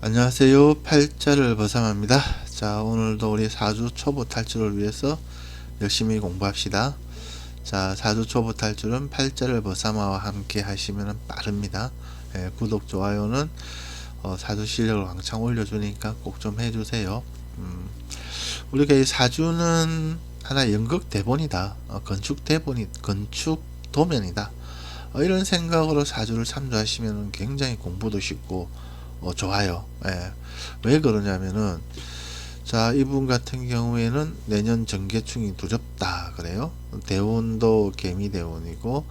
안녕하세요. 팔자를 버sam합니다. 자, 오늘도 우리 4주 초보 탈출을 위해서 열심히 공부합시다. 자, 4주 초보 탈출은 팔자를 버사마와 함께 하시면 빠릅니다. 구독, 좋아요는 4주 실력을 왕창 올려주니까 꼭 좀 해주세요. 우리가 이 4주는 하나 연극 대본이다. 건축 대본이, 건축 도면이다. 이런 생각으로 4주를 참조하시면 굉장히 공부도 쉽고 좋아요. 왜 그러냐면은, 자, 이분 같은 경우에는 내년 정계충이 두렵다 그래요. 대운도 개미대운이고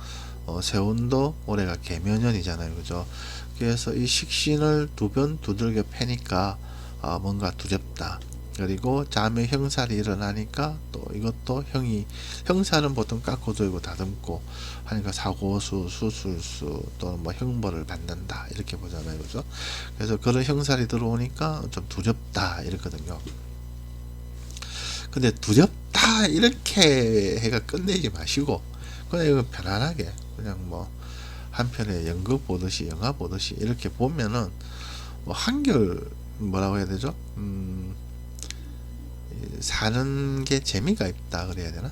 세운도 올해가 개묘년이잖아요, 그죠? 그래서 이 식신을 두 번 두들겨 패니까 뭔가 두렵다. 그리고 자매 형살이 일어나니까 또 이것도 형살은 보통 깎고 조이고 다듬고 하니까 사고수, 수술수 또는 뭐 형벌을 받는다 이렇게 보잖아요, 그죠? 그래서 그런 형살이 들어오니까 좀 두렵다 이렇거든요. 근데 두렵다 이렇게 해가 끝내지 마시고 그냥 이거 편안하게 그냥 뭐 한편의 연극 보듯이 영화 보듯이 이렇게 보면은 뭐 한결 뭐라고 해야 되죠? 사는 게 재미가 있다 그래야 되나?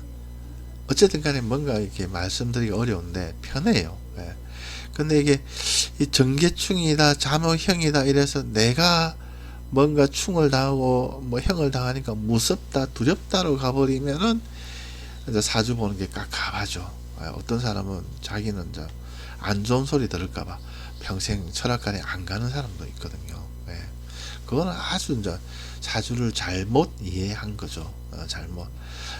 어쨌든 간에 뭔가 이렇게 말씀드리기 어려운데 편해요. 근데 이게 이 정계충이다 잠호형이다 이래서 내가 뭔가 충을 당하고 뭐 형을 당하니까 무섭다 두렵다로 가버리면은 이제 사주 보는 게 깝깝하죠. 어떤 사람은 자기는 이제 안 좋은 소리 들을까봐 평생 철학관에 안 가는 사람도 있거든요. 그거는 아주 이제 사주를 잘못 이해한 거죠. 잘못.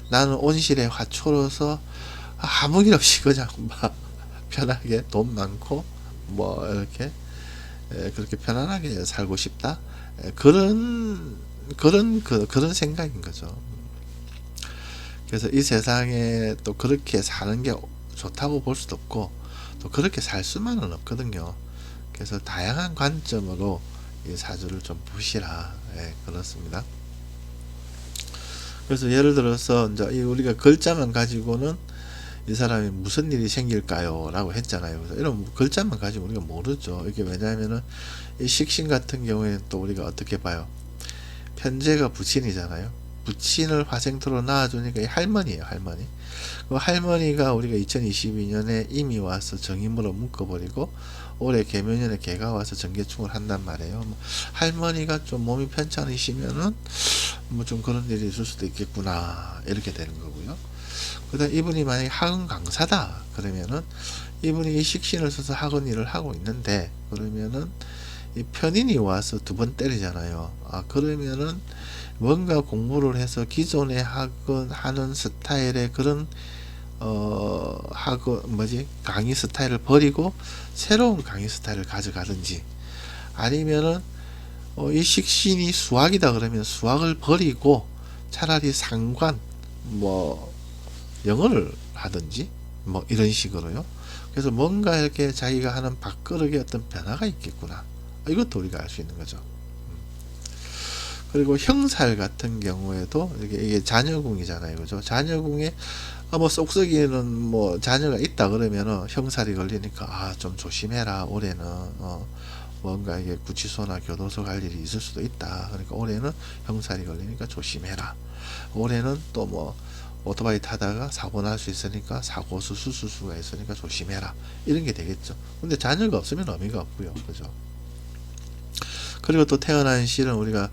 나는 온실에 화초로서 아무 일 없이 그냥 막 편하게 돈 많고 뭐 이렇게 그렇게 편안하게 살고 싶다. 그런 생각인 거죠. 그래서 이 세상에 또 그렇게 사는 게 좋다고 볼 수도 없고 또 그렇게 살 수만은 없거든요. 그래서 다양한 관점으로 이 사주를 좀 보시라. 그렇습니다. 그래서 예를 들어서 이제 우리가 글자만 가지고는 이 사람이 무슨 일이 생길까요? 라고 했잖아요. 그래서 이런 글자만 가지고 우리가 모르죠. 이게 왜냐하면은 이 식신 같은 경우에는 또 우리가 어떻게 봐요? 편제가 부친이잖아요. 부친을 화생토로 낳아주니까 이 할머니예요, 할머니. 그 할머니가 우리가 2022년에 이미 와서 정임으로 묶어버리고 올해 개묘년에 개가 와서 정계충을 한단 말이에요. 뭐 할머니가 좀 몸이 편찮으시면은 뭐 좀 그런 일이 있을 수도 있겠구나 이렇게 되는 거고요. 그다음 이분이 만약에 학은 강사다 그러면은 이분이 이 식신을 써서 학원 일을 하고 있는데 그러면은 이 편인이 와서 두 번 때리잖아요. 그러면은 뭔가 공부를 해서 기존에 하는 스타일의 그런 강의 스타일을 버리고 새로운 강의 스타일을 가져가든지 아니면은 이 식신이 수학이다 그러면 수학을 버리고 차라리 상관 뭐 영어를 하든지 뭐 이런 식으로요. 그래서 뭔가 이렇게 자기가 하는 밥그릇에 어떤 변화가 있겠구나. 이것도 우리가 알 수 있는 거죠. 그리고 형살 같은 경우에도 이게 자녀궁이잖아요, 그죠? 자녀궁에 뭐 쏙쏙이는 뭐 자녀가 있다 그러면은 형살이 걸리니까 좀 조심해라. 올해는 뭔가 이게 구치소나 교도소 갈 일이 있을 수도 있다. 그러니까 올해는 형살이 걸리니까 조심해라. 올해는 또 뭐 오토바이 타다가 사고 날 수 있으니까 사고수 수술수가 있으니까 조심해라. 이런 게 되겠죠. 근데 자녀가 없으면 의미가 없고요, 그죠? 그리고 또 태어난 시는 우리가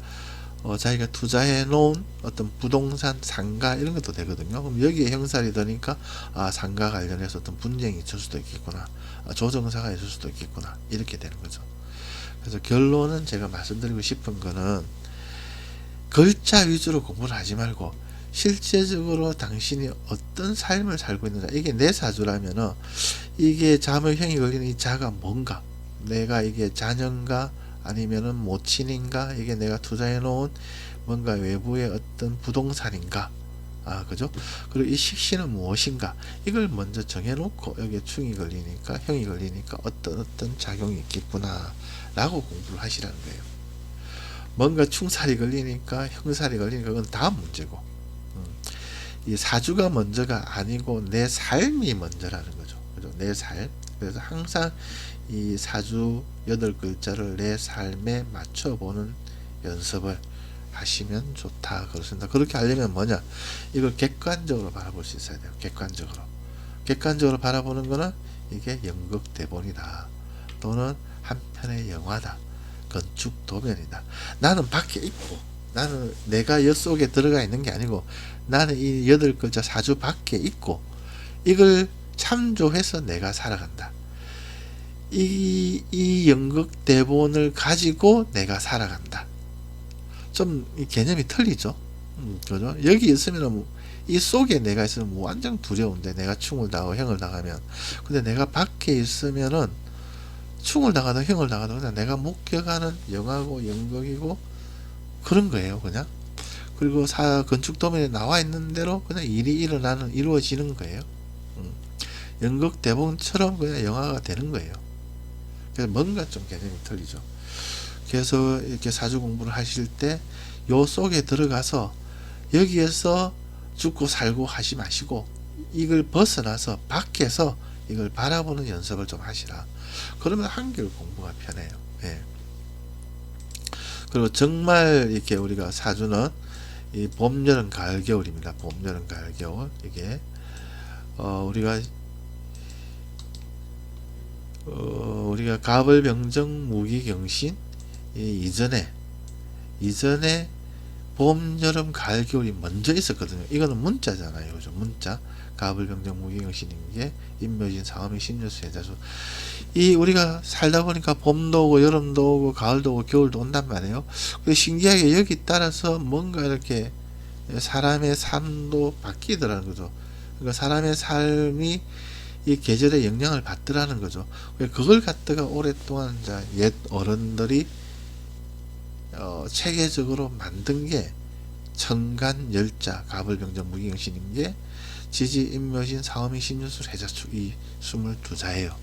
자기가 투자해 놓은 어떤 부동산, 상가 이런 것도 되거든요. 그럼 여기에 형살이 되니까 상가 관련해서 어떤 분쟁이 있을 수도 있겠구나. 조정사가 있을 수도 있겠구나. 이렇게 되는 거죠. 그래서 결론은 제가 말씀드리고 싶은 거는 글자 위주로 공부를 하지 말고 실제적으로 당신이 어떤 삶을 살고 있는가. 이게 내 사주라면은 이게 자묘형이 걸리는 이 자가 뭔가, 내가 이게 자녀인가 아니면은 모친인가, 이게 내가 투자해 놓은 뭔가 외부의 어떤 부동산인가, 그죠? 그리고 이 식신은 무엇인가, 이걸 먼저 정해 놓고 여기에 충이 걸리니까 형이 걸리니까 어떤 작용이 있겠구나 라고 공부를 하시라는 거예요. 뭔가 충살이 걸리니까 형살이 걸리니까 그건 다음 문제고, 이 사주가 먼저가 아니고 내 삶이 먼저라는 거죠. 그죠? 내 삶. 그래서 항상 이 사주 8글자를 내 삶에 맞춰보는 연습을 하시면 좋다 그렇습니다. 그렇게 하려면 뭐냐, 이걸 객관적으로 바라볼 수 있어야 돼요. 객관적으로 바라보는 거는 이게 연극 대본이다, 또는 한 편의 영화다, 건축 도면이다. 나는 밖에 있고, 나는 내가 여 속에 들어가 있는 게 아니고, 나는 이 8글자 사주 밖에 있고, 이걸 참조해서 내가 살아간다. 이 연극 대본을 가지고 내가 살아간다. 좀 개념이 틀리죠. 그죠? 여기 있으면 이 속에 내가 있으면 완전 두려운데, 내가 충을 당하고 형을 당하면. 근데 내가 밖에 있으면은 충을 당하든 형을 당하든 그냥 내가 목격하는 영화고 연극이고 그런 거예요, 그냥. 그리고 건축 도면에 나와 있는 대로 그냥 일이 이루어지는 거예요. 연극 대본처럼 그냥 영화가 되는 거예요. 그래서 뭔가 좀 개념이 틀리죠. 그래서 이렇게 사주 공부를 하실 때 요 속에 들어가서 여기에서 죽고 살고 하지 마시고, 이걸 벗어나서 밖에서 이걸 바라보는 연습을 좀 하시라. 그러면 한결 공부가 편해요. 예. 그리고 정말 이렇게 우리가 사주는 이 봄, 여름, 가을, 겨울입니다. 봄, 여름, 가을, 겨울. 이게 우리가 갑을, 병정, 무기, 경신 이전에 봄, 여름, 가을, 겨울이 먼저 있었거든요. 이거는 문자잖아요. 그죠? 문자. 갑을, 병정, 무기, 경신인 게 임묘진, 상암이, 신유수, 해자수. 이 우리가 살다 보니까 봄도 오고 여름도 오고 가을도 오고 겨울도 온단 말이에요. 근데 신기하게 여기 따라서 뭔가 이렇게 사람의 삶도 바뀌더라는 거죠. 그러니까 사람의 삶이 이 계절의 영향을 받더라는 거죠. 그걸 갖다가 오랫동안 옛 어른들이 체계적으로 만든 게 천간, 열자, 갑을, 병정, 무기경신인 게 지지, 임묘진, 사오미, 신유술, 해자축 이 22자예요.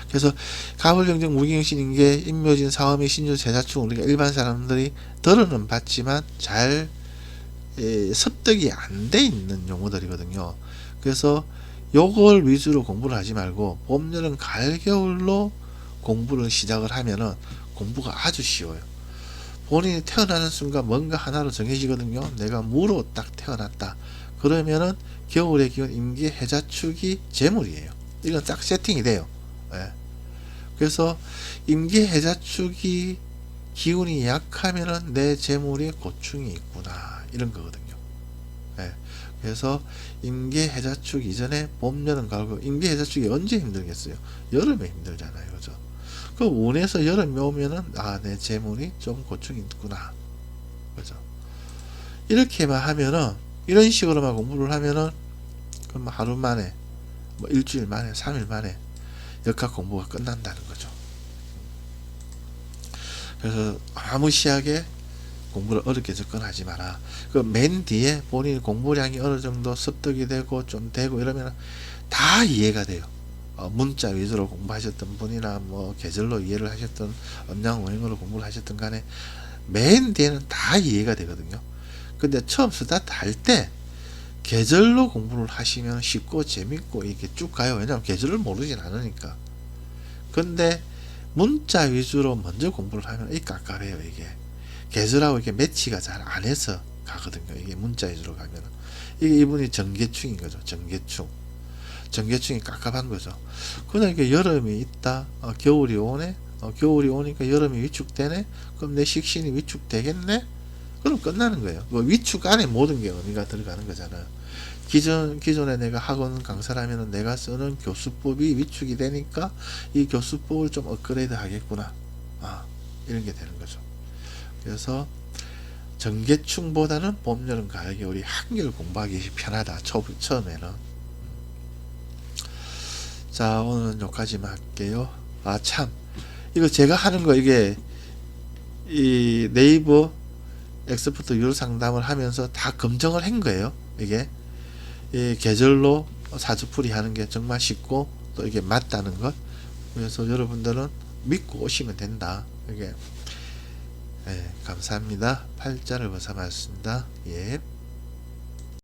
그래서 갑을, 병정, 무기경신인 게 임묘진, 사오미, 신유술, 해자축 우리가 일반 사람들이 들어는 봤지만 잘 습득이 안 돼 있는 용어들이거든요. 그래서 요걸 위주로 공부를 하지 말고 봄, 여름, 가을, 겨울로 공부를 시작을 하면은 공부가 아주 쉬워요. 본인이 태어나는 순간 뭔가 하나로 정해지거든요. 내가 무로 딱 태어났다. 그러면은 겨울의 기운 임기 해자축이 재물이에요. 이건 딱 세팅이 돼요. 예. 그래서 임기 해자축이 기운이 약하면은 내 재물이 고충이 있구나, 이런 거거든요. 예. 그래서 임기 해자축 이전에 봄, 여름, 가을, 임기 해자축이 언제 힘들겠어요? 여름에 힘들잖아요. 그죠? 그 운에서 여름이 오면은 내 재물이 좀 고충이 있구나. 그죠? 이렇게만 하면은, 이런 식으로만 공부를 하면은 그럼 하루 만에, 뭐 일주일 만에, 3일 만에 역학 공부가 끝난다는 거죠. 그래서 아무시하게 공부를 어렵게 접근하지 마라. 그 맨 뒤에 본인 공부량이 어느 정도 습득이 되고 좀 되고 이러면 다 이해가 돼요. 문자 위주로 공부하셨던 분이나 뭐 계절로 이해를 하셨던 음양오행으로 공부를 하셨던 간에 맨 뒤에는 다 이해가 되거든요. 근데 처음 스타트 할 때 계절로 공부를 하시면 쉽고 재밌고 이렇게 쭉 가요. 왜냐하면 계절을 모르진 않으니까. 근데 문자 위주로 먼저 공부를 하면 깝깝해요. 이게 계절하고 이렇게 매치가 잘 안 해서 가거든요. 이게 문자 위주로 가면 이게 이분이 정계충인 거죠. 정계충이 깝깝한 거죠. 그냥 이렇게 여름이 있다, 겨울이 오네, 겨울이 오니까 여름이 위축되네, 그럼 내 식신이 위축되겠네, 그럼 끝나는 거예요. 뭐 위축 안에 모든 게 의미가 들어가는 거잖아요. 기존에 내가 학원 강사를 하면 내가 쓰는 교수법이 위축이 되니까 이 교수법을 좀 업그레이드 하겠구나, 이런 게 되는 거죠. 그래서 정계충보다는 봄, 여름, 가을, 겨울이 한결 공부하기 편하다. 처음에는. 자, 오늘은 여기까지만 할게요. 참, 이거 제가 하는 거, 이게 이 네이버 엑스퍼트 유료 상담을 하면서 다 검증을 한 거예요. 이게 이 계절로 사주풀이 하는 게 정말 쉽고 또 이게 맞다는 것. 그래서 여러분들은 믿고 오시면 된다. 이게 감사합니다. 팔자를 벗어봤습니다. 예.